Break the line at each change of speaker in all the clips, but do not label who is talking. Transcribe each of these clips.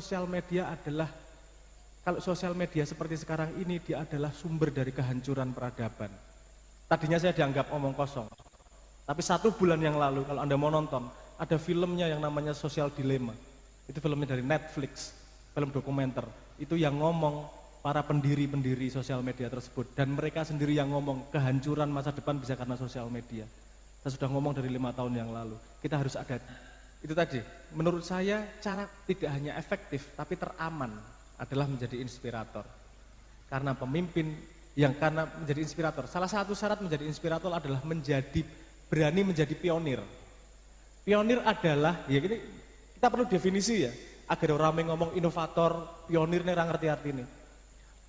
sosial media adalah, kalau sosial media seperti sekarang ini, dia adalah sumber dari kehancuran peradaban. Tadinya saya dianggap omong kosong, tapi 1 bulan yang lalu, kalau Anda mau nonton, ada filmnya yang namanya Social Dilemma. Itu filmnya dari Netflix, film dokumenter. Itu yang ngomong para pendiri-pendiri sosial media tersebut. Dan mereka sendiri yang ngomong kehancuran masa depan bisa karena sosial media. Saya sudah ngomong dari 5 tahun yang lalu. Kita harus ada. Itu tadi, menurut saya cara tidak hanya efektif, tapi teraman adalah menjadi inspirator. Karena pemimpin yang karena menjadi inspirator, salah satu syarat menjadi inspirator adalah berani menjadi pionir. Pionir adalah, ya ini kita perlu definisi ya, agar orang yang ngomong inovator, pionir nih orang ngerti arti ini.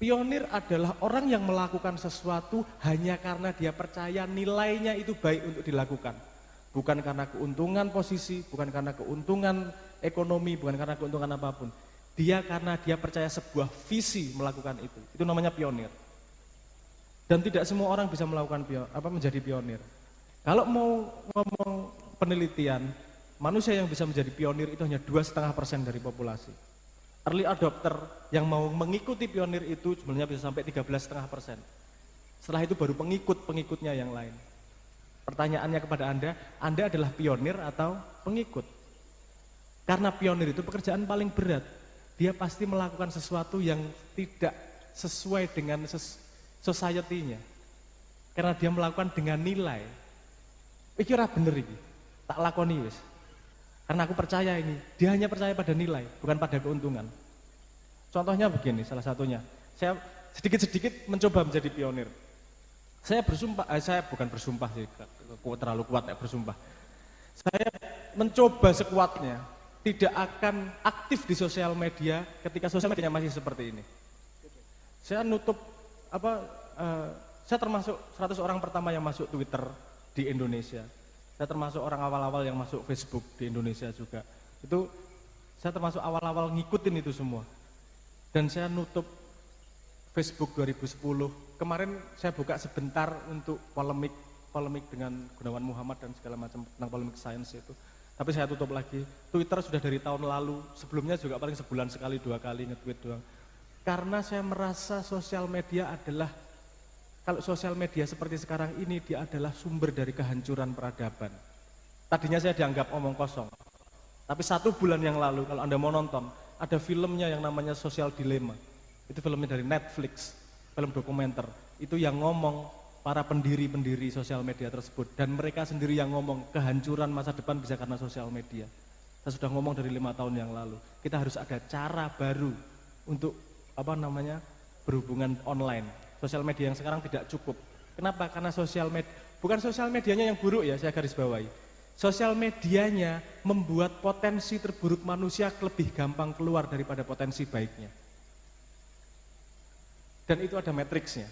Pionir adalah orang yang melakukan sesuatu hanya karena dia percaya nilainya itu baik untuk dilakukan. Bukan karena keuntungan posisi, bukan karena keuntungan ekonomi, bukan karena keuntungan apapun. Dia karena dia percaya sebuah visi melakukan itu. Itu namanya pionir. Dan tidak semua orang bisa melakukan menjadi pionir. Kalau mau ngomong penelitian, manusia yang bisa menjadi pionir itu hanya 2,5% dari populasi. Early adopter yang mau mengikuti pionir itu sebenarnya bisa sampai 13,5%. Setelah itu baru pengikutnya yang lain. Pertanyaannya kepada Anda adalah pionir atau pengikut? Karena pionir itu pekerjaan paling berat. Dia pasti melakukan sesuatu yang tidak sesuai dengan society-nya. Karena dia melakukan dengan nilai. Iki ora bener iki. Tak lakoni wis. Karena aku percaya ini, dia hanya percaya pada nilai, bukan pada keuntungan. Contohnya begini, salah satunya. Saya sedikit-sedikit mencoba menjadi pionir. Saya bukan bersumpah sih, terlalu kuat ya bersumpah. Saya mencoba sekuatnya, tidak akan aktif di sosial media ketika sosial media masih seperti ini. Saya saya termasuk 100 orang pertama yang masuk Twitter di Indonesia. Saya termasuk orang awal-awal yang masuk Facebook di Indonesia juga. Itu saya termasuk awal-awal ngikutin itu semua. Dan saya nutup Facebook 2010. Kemarin saya buka sebentar untuk polemik dengan Gunawan Muhammad dan segala macam tentang polemik sains itu. Tapi saya tutup lagi. Twitter sudah dari tahun lalu, sebelumnya juga paling sebulan sekali 2 kali nge-tweet doang. Karena saya merasa sosial media adalah, kalau sosial media seperti sekarang ini, dia adalah sumber dari kehancuran peradaban. Tadinya saya dianggap omong kosong. Tapi 1 bulan yang lalu, kalau Anda mau nonton, ada filmnya yang namanya Social Dilemma. Itu filmnya dari Netflix, film dokumenter. Itu yang ngomong para pendiri-pendiri sosial media tersebut. Dan mereka sendiri yang ngomong kehancuran masa depan bisa karena sosial media. Saya sudah ngomong dari 5 tahun yang lalu. Kita harus ada cara baru untuk berhubungan online. Sosial media yang sekarang tidak cukup. Kenapa? Karena bukan sosial medianya yang buruk ya, saya garis bawahi. Sosial medianya membuat potensi terburuk manusia lebih gampang keluar daripada potensi baiknya. Dan itu ada matriksnya.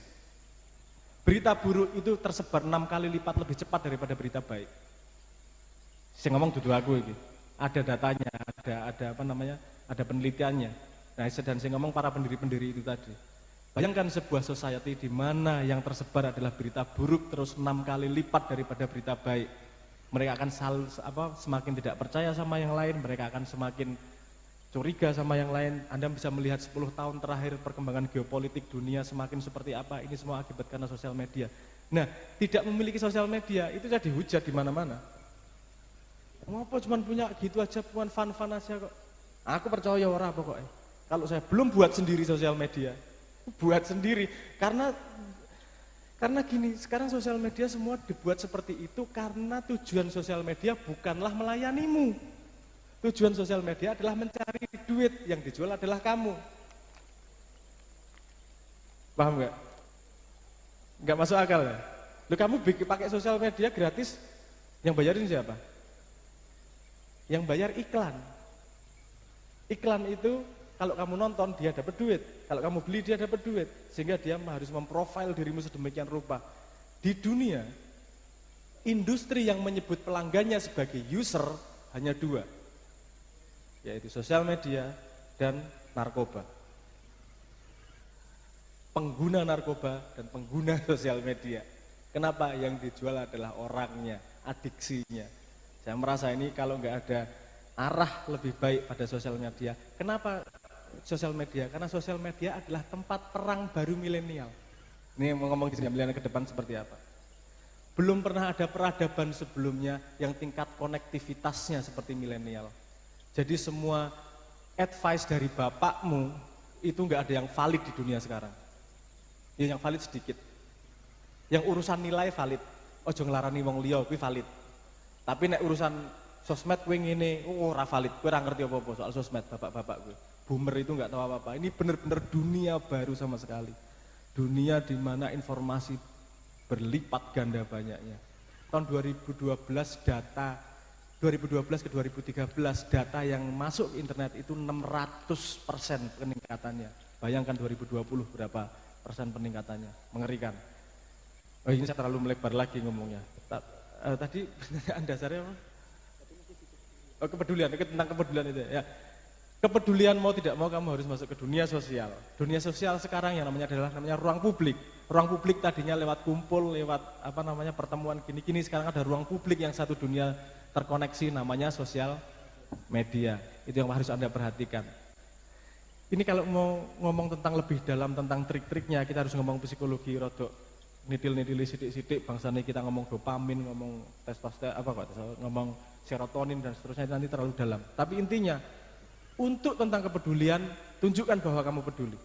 Berita buruk itu tersebar 6 kali lipat lebih cepat daripada berita baik. Saya ngomong dudu aku ini. Ada datanya, ada penelitiannya. Nah, dan saya ngomong para pendiri-pendiri itu tadi. Bayangkan sebuah society di mana yang tersebar adalah berita buruk terus 6 kali lipat daripada berita baik. Mereka akan semakin tidak percaya sama yang lain, mereka akan semakin curiga sama yang lain. Anda bisa melihat 10 tahun terakhir perkembangan geopolitik dunia semakin seperti apa. Ini semua akibat karena sosial media. Nah, tidak memiliki sosial media itu jadi hujat di mana-mana. Ngapa cuma punya gitu aja, puan fun-fun aja kok. Aku percaya ora pokoknya. Kalau saya belum buat sendiri sosial media, buat sendiri. Karena gini, sekarang sosial media semua dibuat seperti itu karena tujuan sosial media bukanlah melayanimu. Tujuan sosial media adalah mencari duit, yang dijual adalah kamu. Paham nggak? Nggak masuk akal ya? Loh, kamu pakai sosial media gratis, yang bayarin siapa? Yang bayar iklan. Iklan itu kalau kamu nonton dia dapat duit, kalau kamu beli dia dapat duit, sehingga dia harus memprofil dirimu sedemikian rupa. Di dunia, industri yang menyebut pelanggannya sebagai user hanya 2, yaitu sosial media dan narkoba. Pengguna narkoba dan pengguna sosial media. Kenapa? Yang dijual adalah orangnya, adiksinya. Saya merasa ini kalau nggak ada arah lebih baik pada sosial media. Kenapa sosial media? Karena sosial media adalah tempat perang baru milenial. Ini mau ngomong di 9 bulan ke depan seperti apa. Belum pernah ada peradaban sebelumnya yang tingkat konektivitasnya seperti milenial. Jadi semua advice dari bapakmu itu nggak ada yang valid di dunia sekarang. Ya, yang valid sedikit. Yang urusan nilai valid. Ojo nglarani wong liya kuwi valid. Tapi nek urusan sosmed kuwi ngene, ora valid. Kowe ora ngerti apa-apa soal sosmed bapak-bapak kuwi. Boomer itu nggak tahu apa-apa. Ini benar-benar dunia baru sama sekali. Dunia di mana informasi berlipat ganda banyaknya. Tahun 2012 data 2012 ke 2013 data yang masuk ke internet itu 600% peningkatannya. Bayangkan 2020 berapa persen peningkatannya, mengerikan. Oh ini saya terlalu melebar lagi ngomongnya. Tadi pertanyaan dasarnya apa? Oh kepedulian, itu tentang kepedulian itu ya. Kepedulian mau tidak mau kamu harus masuk ke dunia sosial. Dunia sosial sekarang yang namanya ruang publik. Ruang publik tadinya lewat kumpul, lewat pertemuan gini-gini, sekarang ada ruang publik yang satu dunia terkoneksi namanya sosial media. Itu yang harus Anda perhatikan. Ini kalau mau ngomong tentang lebih dalam tentang trik-triknya, kita harus ngomong psikologi rodok nitil-nitili sidik-sidik, bangsane kita ngomong dopamin, ngomong testosteron, ngomong serotonin dan seterusnya, nanti terlalu dalam. Tapi intinya, untuk tentang kepedulian, tunjukkan bahwa kamu peduli.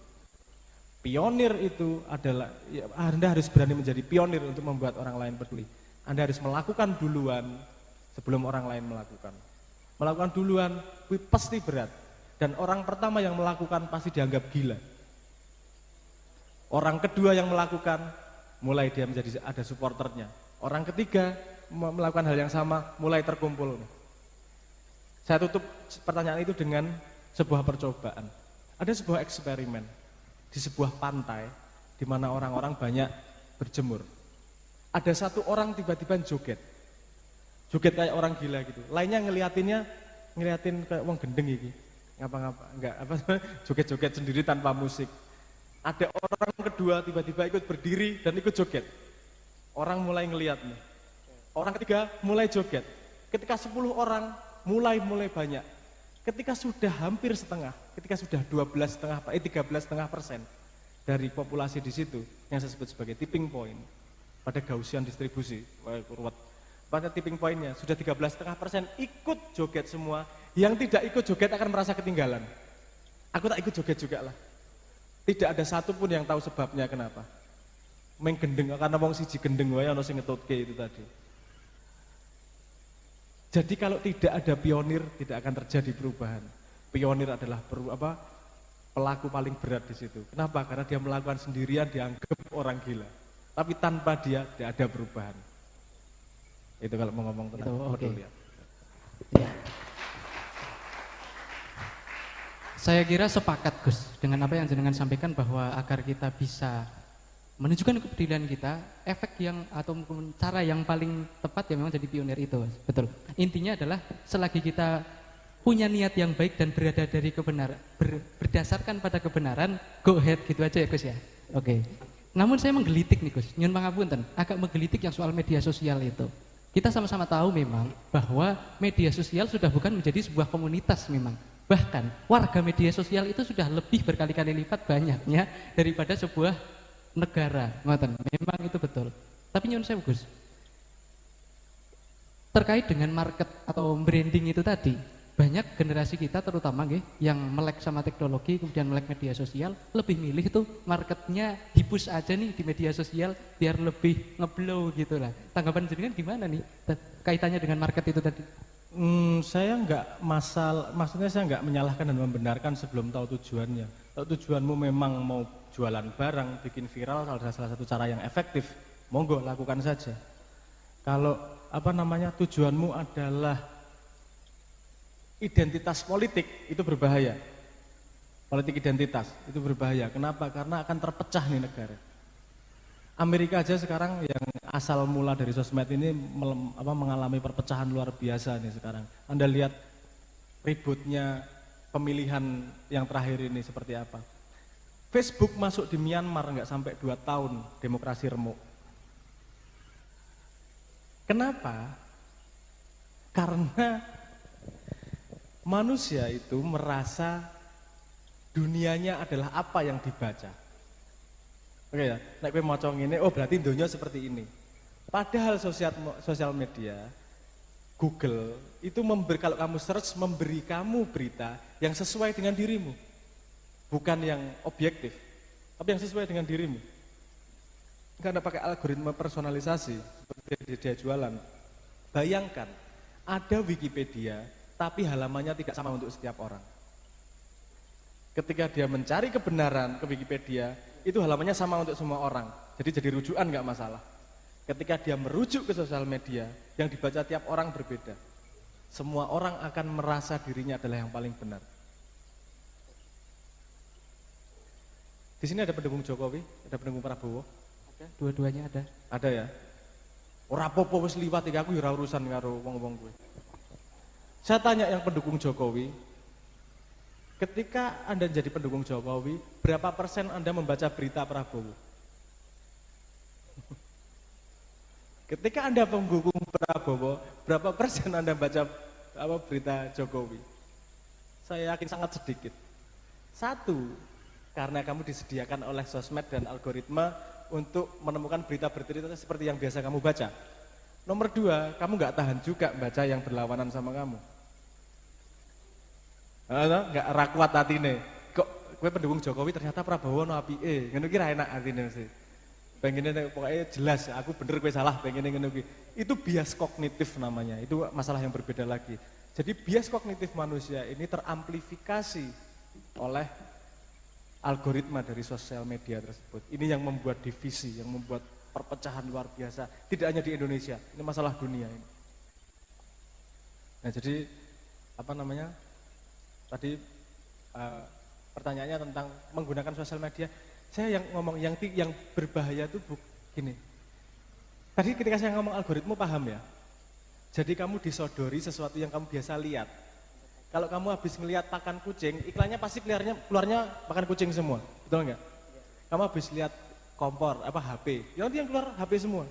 Pionir itu adalah, ya, Anda harus berani menjadi pionir untuk membuat orang lain peduli. Anda harus melakukan duluan sebelum orang lain melakukan. Melakukan duluan, pasti berat. Dan orang pertama yang melakukan pasti dianggap gila. Orang kedua yang melakukan, mulai dia menjadi ada supporternya. Orang ketiga melakukan hal yang sama, mulai terkumpul. Saya tutup pertanyaan itu dengan sebuah percobaan. Ada sebuah eksperimen di sebuah pantai di mana orang-orang banyak berjemur. Ada satu orang tiba-tiba joget. Joget kayak orang gila gitu. Lainnya ngeliatin kayak wong gendeng iki. Joget-joget sendiri tanpa musik. Ada orang kedua tiba-tiba ikut berdiri dan ikut joget. Orang mulai ngeliat nih. Orang ketiga mulai joget. Ketika 10 orang mulai banyak. Ketika sudah hampir setengah, ketika sudah 13,5% dari populasi di situ yang saya sebut sebagai tipping point pada Gaussian distribusi, pada tipping pointnya sudah 13,5% ikut joget semua. Yang tidak ikut joget akan merasa ketinggalan. Aku tak ikut joget juga lah. Tidak ada satupun yang tahu sebabnya kenapa. Main gendeng karena wong siji gendeng wae ana sing ngetutke itu tadi. Jadi kalau tidak ada pionir tidak akan terjadi perubahan. Pionir adalah pelaku paling berat di situ. Kenapa? Karena dia melakukan sendirian dianggap orang gila. Tapi tanpa dia tidak ada perubahan. Itu kalau mau ngomong tentang kepedulian.
Ya. Saya kira sepakat Gus dengan apa yang jenengan sampaikan bahwa agar kita bisa menunjukkan kepedulian kita, efek yang atau cara yang paling tepat ya memang jadi pionir itu, betul. Intinya adalah selagi kita punya niat yang baik dan berada dari kebenaran, berdasarkan pada kebenaran, go ahead gitu aja ya Gus ya. Oke. Namun saya menggelitik nih Gus, nyun pangapunten, agak menggelitik yang soal media sosial itu. Kita sama-sama tahu memang bahwa media sosial sudah bukan menjadi sebuah komunitas memang. Bahkan warga media sosial itu sudah lebih berkali-kali lipat banyaknya daripada sebuah negara, ngoten. Memang itu betul. Tapi nyun sewu Gus, terkait dengan market atau branding itu tadi, banyak generasi kita terutama yang melek sama teknologi kemudian melek media sosial lebih milih tuh marketnya di-push aja nih di media sosial biar lebih ngeblow gitu lah. Tanggapan jenengan gimana nih kaitannya dengan market itu tadi?
Saya maksudnya saya nggak menyalahkan dan membenarkan sebelum tahu tujuannya. Kalau tujuanmu memang mau jualan barang, bikin viral, salah satu cara yang efektif, monggo lakukan saja. Kalau tujuanmu adalah identitas politik, itu berbahaya. Politik identitas itu berbahaya. Kenapa? Karena akan terpecah nih negara. Amerika aja sekarang yang asal mula dari sosmed ini mengalami perpecahan luar biasa nih sekarang. Anda lihat ributnya pemilihan yang terakhir ini seperti apa. Facebook masuk di Myanmar nggak sampai 2 tahun demokrasi remuk. Kenapa? Karena Manusia itu merasa dunianya adalah apa yang dibaca. Oke ya, nek kowe maca ngene, oh berarti dunia seperti ini. Padahal sosial media, Google itu kalau kamu search memberi kamu berita yang sesuai dengan dirimu. Bukan yang objektif, tapi yang sesuai dengan dirimu. Karena pakai algoritma personalisasi seperti dia jualan. Bayangkan ada Wikipedia tapi halamannya tidak sama untuk setiap orang. Ketika dia mencari kebenaran ke Wikipedia, itu halamannya sama untuk semua orang. Jadi rujukan nggak masalah. Ketika dia merujuk ke sosial media, yang dibaca tiap orang berbeda. Semua orang akan merasa dirinya adalah yang paling benar. Di sini ada pendukung Jokowi, ada pendukung Prabowo.
Ada, dua-duanya ada.
Ada ya. Ora apa-apa wis liwat iki aku ora urusan karo wong-wong kuwi. Saya tanya yang pendukung Jokowi, ketika Anda jadi pendukung Jokowi, berapa persen Anda membaca berita Prabowo? Ketika Anda pendukung Prabowo, berapa persen Anda baca berita Jokowi? Saya yakin sangat sedikit. Satu, karena kamu disediakan oleh sosmed dan algoritma untuk menemukan berita-berita seperti yang biasa kamu baca. Nomor dua, kamu nggak tahan juga baca yang berlawanan sama kamu. Nggak rakuat hatine. Kok gue pendukung Jokowi ternyata Prabowo no apike. Ngono ki ra enak hatine mesti. Pengennya pokoknya jelas aku bener gue salah pengennya ngono ki. Itu bias kognitif namanya. Itu masalah yang berbeda lagi. Jadi bias kognitif manusia ini teramplifikasi oleh algoritma dari sosial media tersebut. Ini yang membuat divisi, yang membuat perpecahan luar biasa. Tidak hanya di Indonesia, ini masalah dunia ini. Nah jadi apa namanya? Tadi pertanyaannya tentang menggunakan sosial media. Saya yang ngomong yang berbahaya itu gini. Tadi ketika saya ngomong algoritma paham ya. Jadi kamu disodori sesuatu yang kamu biasa lihat. Kalau kamu habis ngelihat pakan kucing, iklannya pasti keluarnya pakan kucing semua, betul nggak? Kamu habis lihat kompor, HP, ya nanti yang keluar HP semua.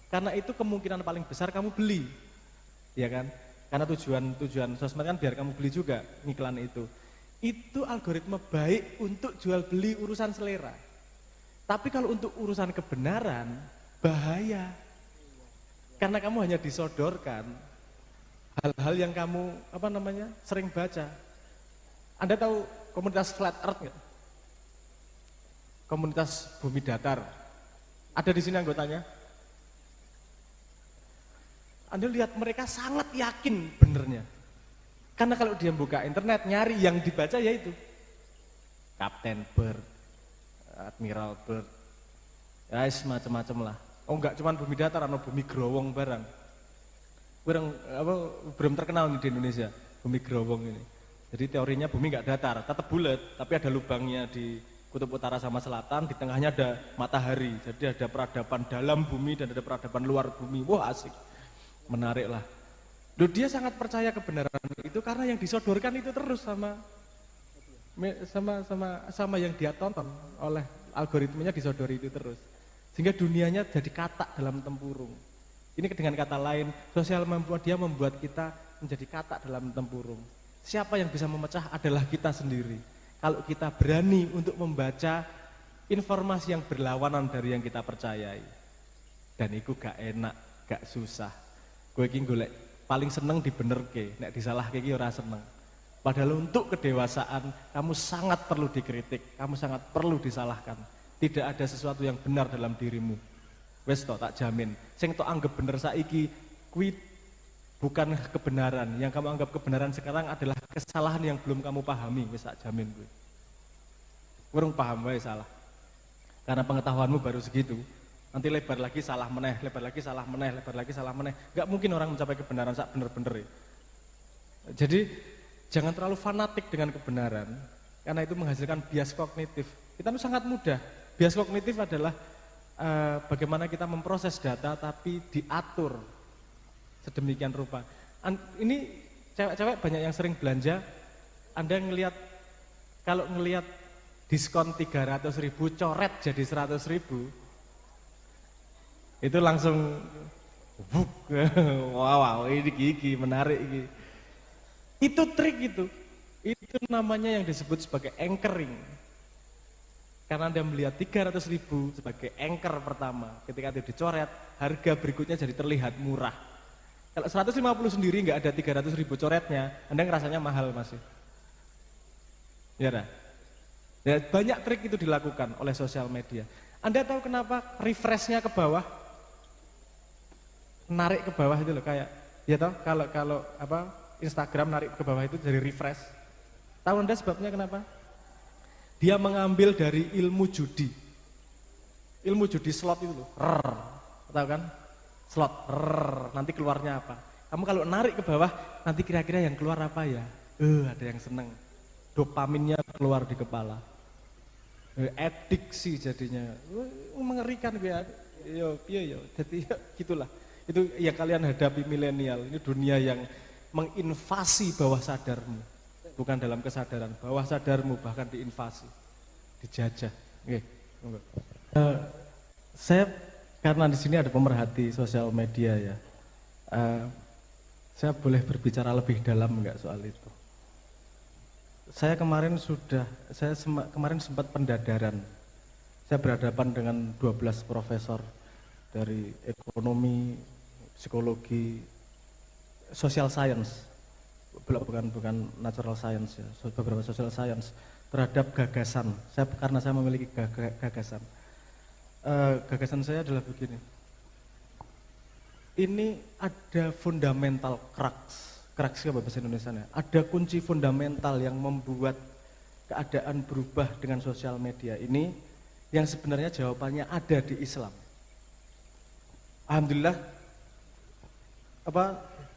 Karena itu kemungkinan paling besar kamu beli, ya kan? Karena tujuan sosmed kan biar kamu beli juga iklan itu. Itu algoritma baik untuk jual beli urusan selera. Tapi kalau untuk urusan kebenaran, bahaya. Karena kamu hanya disodorkan hal-hal yang kamu sering baca. Anda tahu komunitas flat earth nggak? Komunitas bumi datar. Ada di sini anggotanya. Anda lihat mereka sangat yakin benernya. Karena kalau dia buka internet nyari yang dibaca yaitu Kapten Bird, Admiral Bird, ya macam-macam lah. Oh enggak cuma bumi datar, ada bumi growong barang. Belum terkenal nih di Indonesia, bumi gerowong ini. Jadi teorinya bumi nggak datar, tetap bulat, tapi ada lubangnya di kutub utara sama selatan, di tengahnya ada matahari. Jadi ada peradaban dalam bumi dan ada peradaban luar bumi. Wah asik, menarik lah. Dia sangat percaya kebenaran itu karena yang disodorkan itu terus sama yang dia tonton oleh algoritmanya disodori itu terus. Sehingga dunianya jadi katak dalam tempurung. Ini dengan kata lain, sosial media membuat kita menjadi katak dalam tempurung. Siapa yang bisa memecah adalah kita sendiri. Kalau kita berani untuk membaca informasi yang berlawanan dari yang kita percayai. Dan itu gak enak, gak susah. Gue iki golek paling seneng dibenerke, nek disalahke iki ora seneng. Padahal untuk kedewasaan kamu sangat perlu dikritik, kamu sangat perlu disalahkan. Tidak ada sesuatu yang benar dalam dirimu. Wes tok tak jamin. Sing tok anggap bener saiki kuwi bukan kebenaran. Yang kamu anggap kebenaran sekarang adalah kesalahan yang belum kamu pahami, wes tak jamin kuwi. Kurang paham wae salah. Karena pengetahuanmu baru segitu. Nanti lebar lagi salah meneh, lebar lagi salah meneh, lebar lagi salah meneh. Enggak mungkin orang mencapai kebenaran sak bener-bener. Jadi jangan terlalu fanatik dengan kebenaran karena itu menghasilkan bias kognitif. Kita itu sangat mudah. Bias kognitif adalah bagaimana kita memproses data tapi diatur sedemikian rupa. Ini cewek-cewek banyak yang sering belanja. Anda kalau ngelihat diskon 300.000 coret jadi 100.000, itu langsung wow ini gigi menarik ini. Itu trik itu. Itu namanya yang disebut sebagai anchoring. Karena Anda melihat 300.000 sebagai anchor pertama. Ketika itu dicoret, harga berikutnya jadi terlihat murah. Kalau 150 sendiri nggak ada 300.000 coretnya, Anda ngerasanya mahal masih. Ya, dah. Ya, banyak trik itu dilakukan oleh sosial media. Anda tahu kenapa refresh-nya ke bawah? Narik ke bawah itu loh, kayak ya tahu kalau apa Instagram narik ke bawah itu dari refresh. Tahu Anda sebabnya kenapa? Dia mengambil dari ilmu judi. Ilmu judi slot itu loh. Tahu kan? Slot. Nanti keluarnya apa? Kamu kalau narik ke bawah, nanti kira-kira yang keluar apa ya? Ada yang seneng. Dopaminnya keluar di kepala. Adiksi jadinya. Mengerikan ya. Yo. Jadi gitulah. Itu yang kalian hadapi milenial. Ini dunia yang menginvasi bawah sadarmu. Bukan dalam kesadaran, bawah sadarmu bahkan diinvasi, dijajah. Oke. Saya karena di sini ada pemerhati sosial media ya, saya boleh berbicara lebih dalam enggak soal itu? Saya kemarin sempat pendadaran. Saya berhadapan dengan 12 profesor dari ekonomi, psikologi, social science. Bukan natural science ya, beberapa social science terhadap gagasan. Karena saya memiliki gagasan. Gagasan saya adalah begini. Ini ada fundamental crux apa bahasa Indonesianya? Ada kunci fundamental yang membuat keadaan berubah dengan sosial media ini, yang sebenarnya jawabannya ada di Islam. Alhamdulillah,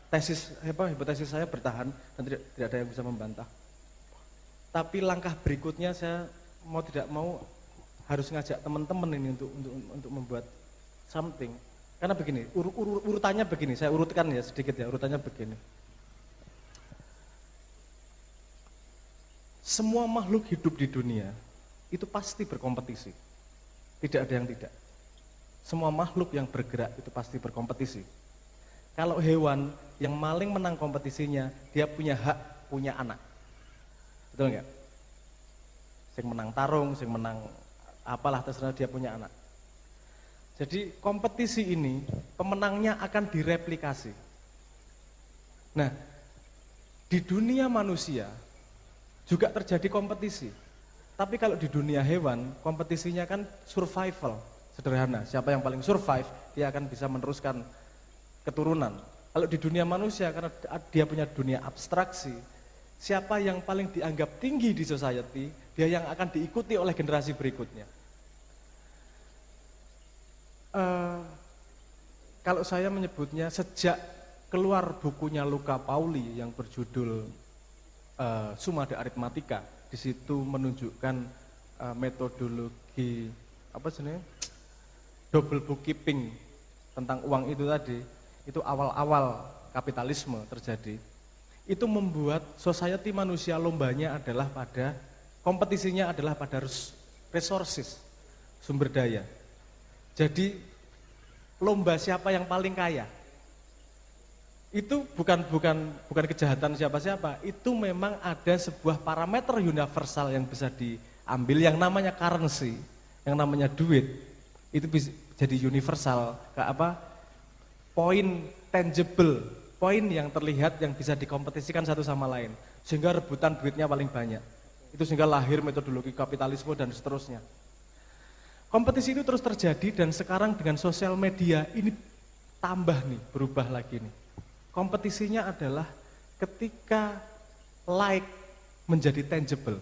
hipotesis saya bertahan dan tidak ada yang bisa membantah. Tapi langkah berikutnya saya mau tidak mau harus ngajak teman-teman ini untuk membuat something. Karena begini, urutannya begini, saya urutkan ya sedikit ya, urutannya begini. Semua makhluk hidup di dunia itu pasti berkompetisi. Tidak ada yang tidak. Semua makhluk yang bergerak itu pasti berkompetisi. Kalau hewan yang maling menang kompetisinya, dia punya hak, punya anak. Betul nggak? Sing menang tarung, sing menang apalah terserah, dia punya anak. Jadi kompetisi ini, pemenangnya akan direplikasi. Nah, di dunia manusia juga terjadi kompetisi. Tapi kalau di dunia hewan, kompetisinya kan survival, sederhana. Siapa yang paling survive, dia akan bisa meneruskan keturunan. Kalau di dunia manusia, karena dia punya dunia abstraksi, siapa yang paling dianggap tinggi di society, dia yang akan diikuti oleh generasi berikutnya. Kalau saya menyebutnya, sejak keluar bukunya Luca Pauli yang berjudul Summa de Arithmetica, di situ menunjukkan metodologi apa sebenarnya double bookkeeping tentang uang itu tadi. Itu awal-awal kapitalisme terjadi, itu membuat society manusia lombanya adalah pada, kompetisinya adalah pada resources, sumber daya. Jadi lomba siapa yang paling kaya, itu bukan kejahatan siapa-siapa, itu memang ada sebuah parameter universal yang bisa diambil, yang namanya currency, yang namanya duit, itu bisa jadi universal, poin tangible, poin yang terlihat yang bisa dikompetisikan satu sama lain, sehingga rebutan duitnya paling banyak. Itu sehingga lahir metodologi kapitalisme dan seterusnya. Kompetisi itu terus terjadi, dan sekarang dengan sosial media ini tambah nih, berubah lagi nih. Kompetisinya adalah ketika like menjadi tangible.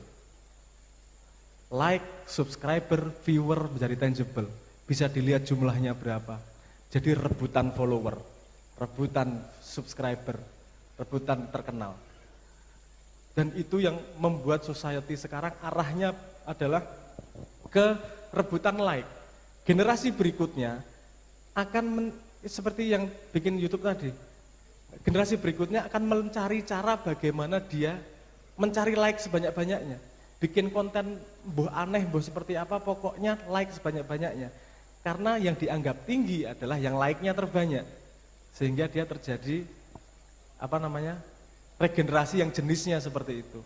Like, subscriber, viewer menjadi tangible. Bisa dilihat jumlahnya berapa. Jadi rebutan follower, rebutan subscriber, rebutan terkenal. Dan itu yang membuat society sekarang arahnya adalah ke rebutan like. Generasi berikutnya akan seperti yang bikin YouTube tadi. Generasi berikutnya akan mencari cara bagaimana dia mencari like sebanyak-banyaknya. Bikin konten boh aneh, boh seperti apa, pokoknya like sebanyak-banyaknya. Karena yang dianggap tinggi adalah yang like-nya terbanyak. Sehingga dia terjadi regenerasi yang jenisnya seperti itu.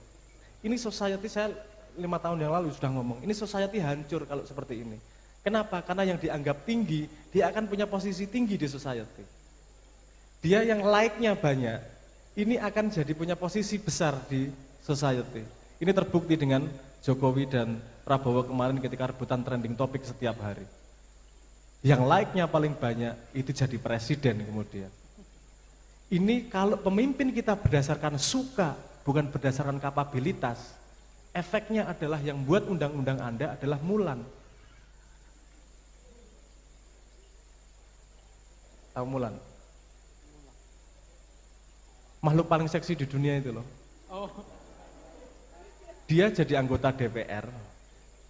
Ini society, saya 5 tahun yang lalu sudah ngomong, ini society hancur kalau seperti ini. Kenapa? Karena yang dianggap tinggi, dia akan punya posisi tinggi di society. Dia yang like-nya banyak, ini akan jadi punya posisi besar di society. Ini terbukti dengan Jokowi dan Prabowo kemarin ketika rebutan trending topik setiap hari. Yang like-nya paling banyak, itu jadi presiden kemudian. Ini kalau pemimpin kita berdasarkan suka, bukan berdasarkan kapabilitas, efeknya adalah yang buat undang-undang Anda adalah Mulan. Tahu Mulan? Makhluk paling seksi di dunia itu loh. Dia jadi anggota DPR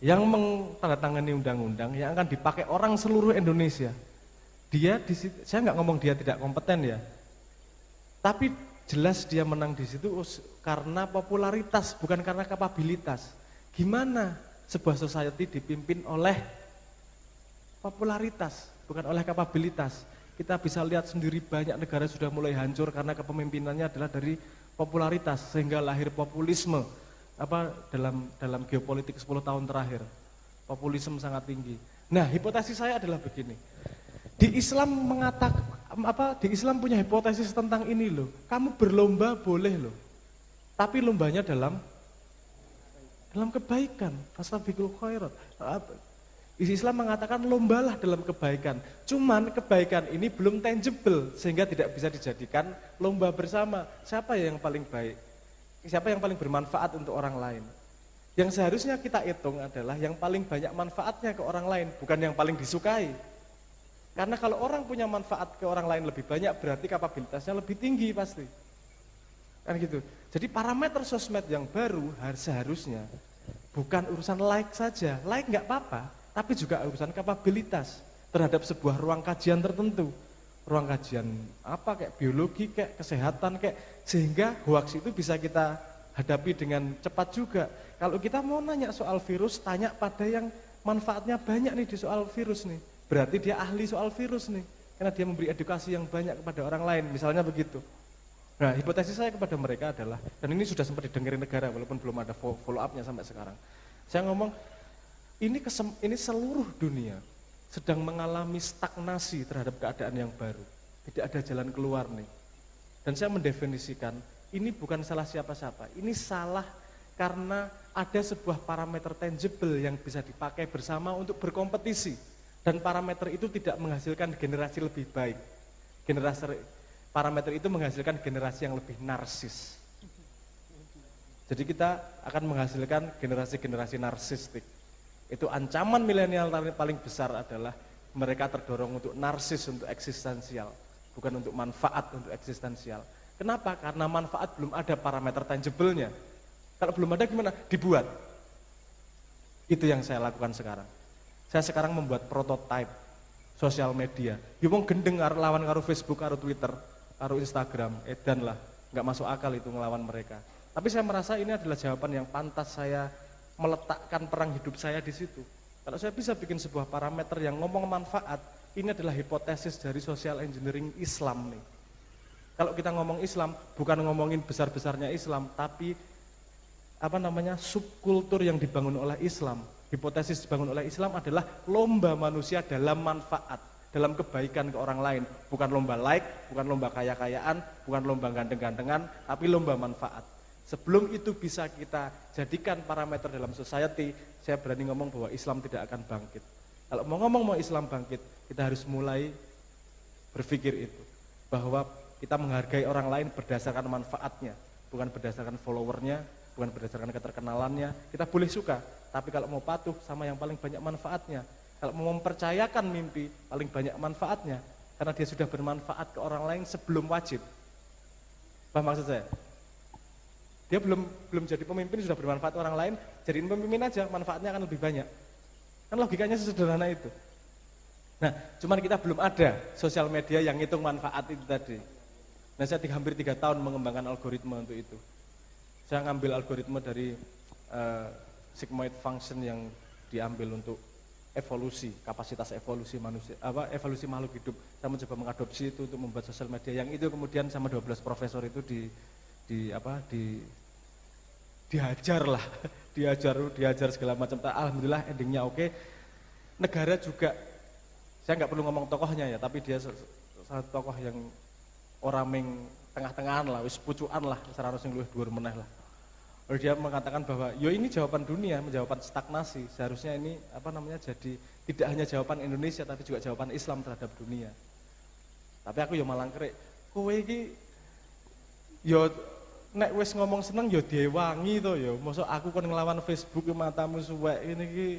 yang menandatangani undang-undang yang akan dipakai orang seluruh Indonesia. Dia di situ, saya nggak ngomong dia tidak kompeten ya, tapi jelas dia menang di situ karena popularitas, bukan karena kapabilitas. Gimana sebuah society dipimpin oleh popularitas, bukan oleh kapabilitas? Kita bisa lihat sendiri banyak negara sudah mulai hancur karena kepemimpinannya adalah dari popularitas, sehingga lahir populisme. Dalam geopolitik 10 tahun terakhir, populisme sangat tinggi. Nah, hipotesis saya adalah begini. Di Islam di Islam punya hipotesis tentang ini loh. Kamu berlomba boleh loh. Tapi lombanya dalam kebaikan. Fastabiqul khairat. Islam mengatakan lombalah dalam kebaikan. Cuman kebaikan ini belum tangible sehingga tidak bisa dijadikan lomba bersama. Siapa yang paling baik? Siapa yang paling bermanfaat untuk orang lain? Yang seharusnya kita hitung adalah yang paling banyak manfaatnya ke orang lain, bukan yang paling disukai. Karena kalau orang punya manfaat ke orang lain lebih banyak, berarti kapabilitasnya lebih tinggi pasti. Kan gitu. Jadi parameter sosmed yang baru seharusnya bukan urusan like saja. Like nggak apa-apa, tapi juga urusan kapabilitas terhadap sebuah ruang kajian tertentu. Ruang kajian apa, kayak biologi, kayak kesehatan, kayak sehingga hoax itu bisa kita hadapi dengan cepat juga. Kalau kita mau nanya soal virus, tanya pada yang manfaatnya banyak nih di soal virus nih. Berarti dia ahli soal virus nih, karena dia memberi edukasi yang banyak kepada orang lain, misalnya begitu. Nah, hipotesis saya kepada mereka adalah, dan ini sudah sempat didengarin negara walaupun belum ada follow up-nya sampai sekarang. Saya ngomong, ini seluruh dunia sedang mengalami stagnasi terhadap keadaan yang baru. Tidak ada jalan keluar nih. Dan saya mendefinisikan, ini bukan salah siapa-siapa, ini salah karena ada sebuah parameter tangible yang bisa dipakai bersama untuk berkompetisi. Dan parameter itu tidak menghasilkan generasi lebih baik. Parameter itu menghasilkan generasi yang lebih narsis. Jadi kita akan menghasilkan generasi-generasi narsistik. Itu ancaman milenial paling besar adalah mereka terdorong untuk narsis, untuk eksistensial, bukan untuk manfaat, untuk eksistensial. Kenapa? Karena manfaat belum ada parameter tangible-nya. Kalau belum ada gimana? Dibuat. Itu yang saya lakukan sekarang. Saya sekarang membuat prototipe sosial media. Wong gendeng lawan karo Facebook, karo Twitter, karo Instagram, edan lah. Nggak masuk akal itu ngelawan mereka. Tapi saya merasa ini adalah jawaban yang pantas saya meletakkan perang hidup saya di situ. Kalau saya bisa bikin sebuah parameter yang ngomong manfaat, ini adalah hipotesis dari social engineering Islam nih. Kalau kita ngomong Islam, bukan ngomongin besar-besarnya Islam, tapi subkultur yang dibangun oleh Islam. Hipotesis dibangun oleh Islam adalah lomba manusia dalam manfaat, dalam kebaikan ke orang lain. Bukan lomba like, bukan lomba kaya-kayaan, bukan lomba ganteng-gantengan, tapi lomba manfaat. Sebelum itu bisa kita jadikan parameter dalam society, saya berani ngomong bahwa Islam tidak akan bangkit. Kalau mau ngomong mau Islam bangkit, kita harus mulai berpikir itu. Bahwa kita menghargai orang lain berdasarkan manfaatnya, bukan berdasarkan followernya, bukan berdasarkan keterkenalannya. Kita boleh suka, tapi kalau mau patuh sama yang paling banyak manfaatnya. Kalau mau mempercayakan mimpi, paling banyak manfaatnya. Karena dia sudah bermanfaat ke orang lain sebelum wajib. Paham maksud saya? Dia belum jadi pemimpin, sudah bermanfaat orang lain, jadiin pemimpin aja, manfaatnya akan lebih banyak. Kan logikanya sesederhana itu. Nah, cuman kita belum ada sosial media yang ngitung manfaat itu tadi. Nah, saya hampir 3 tahun mengembangkan algoritma untuk itu. Saya ngambil algoritma dari sigmoid function yang diambil untuk evolusi, kapasitas evolusi manusia, evolusi makhluk hidup. Saya mencoba mengadopsi itu untuk membuat sosial media yang itu kemudian sama 12 profesor itu dihajar lah, dihajar segala macam. Alhamdulillah endingnya oke. Negara juga, saya nggak perlu ngomong tokohnya ya, tapi dia satu tokoh yang orang ming tengah-tengahan lah, wis pucukan lah, sarana sing luwih dhuwur meneh lah. Lalu dia mengatakan bahwa, yo ini jawaban dunia, jawaban stagnasi. Seharusnya ini jadi tidak hanya jawaban Indonesia, tapi juga jawaban Islam terhadap dunia. Tapi aku yo malang kerik, kowe iki yo nek wis ngomong seneng yo diwangi to yo. Mosok aku kon nglawan Facebook matamu suwek ini iki.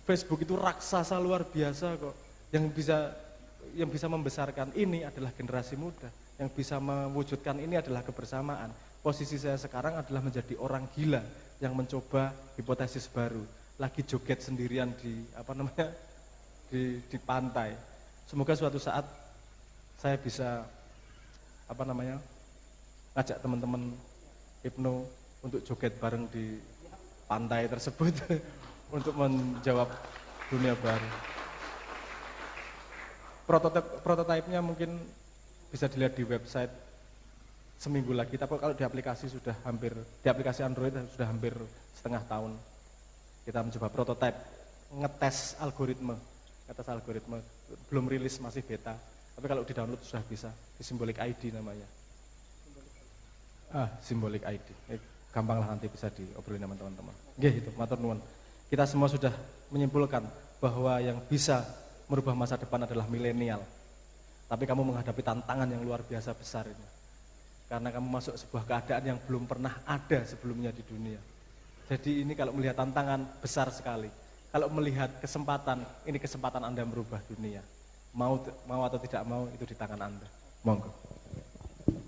Facebook itu raksasa luar biasa kok. Yang bisa membesarkan ini adalah generasi muda. Yang bisa mewujudkan ini adalah kebersamaan. Posisi saya sekarang adalah menjadi orang gila yang mencoba hipotesis baru. Lagi joget sendirian di di pantai. Semoga suatu saat saya bisa ngajak teman-teman hipno untuk joget bareng di pantai tersebut untuk menjawab dunia baru. Prototipenya mungkin bisa dilihat di website seminggu lagi, tapi kalau di aplikasi di aplikasi Android sudah hampir setengah tahun. Kita mencoba prototipe, ngetes algoritma, belum rilis, masih beta. Tapi kalau di download sudah bisa, di Symbolic ID namanya. Symbolic ID, gampang lah nanti bisa diobrolin sama teman-teman. Nggih, itu, matur nuwun. Kita semua sudah menyimpulkan bahwa yang bisa merubah masa depan adalah milenial. Tapi kamu menghadapi tantangan yang luar biasa besar ini. Karena kamu masuk sebuah keadaan yang belum pernah ada sebelumnya di dunia. Jadi ini kalau melihat tantangan besar sekali. Kalau melihat kesempatan, ini kesempatan Anda merubah dunia. Mau atau tidak mau itu di tangan Anda. Monggo.